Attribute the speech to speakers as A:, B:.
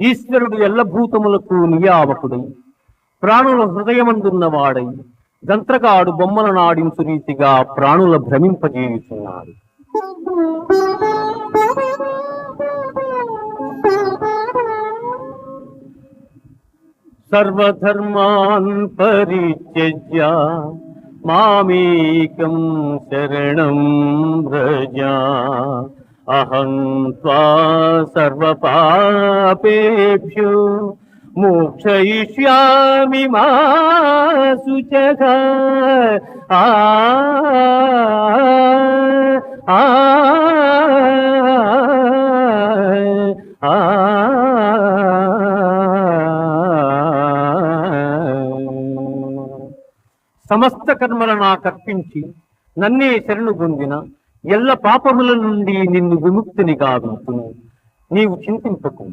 A: ఈశ్వరుడు ఎల్లభూతములకు నియామకుడై ప్రాణుల హృదయమందున్నవాడై గంత్రగాడు బొమ్మల నాడించు రీతిగా ప్రాణుల భ్రమింపజేయుచున్నాడు. సర్వధర్మాన్ పరిత్యజ్య మామేకం శరణం వ్రజ అహం త్వా సర్వపాపేభ్యో మోక్షయిష్యామి మా శుచః. ఆ ఆ ఆ సమస్త కర్మల నాకర్పించి నన్నే శరణు పొందిన ఎల్ల పాపముల నుండి నిన్ను విముక్తిని గావించును. నీవు చింతింపకు.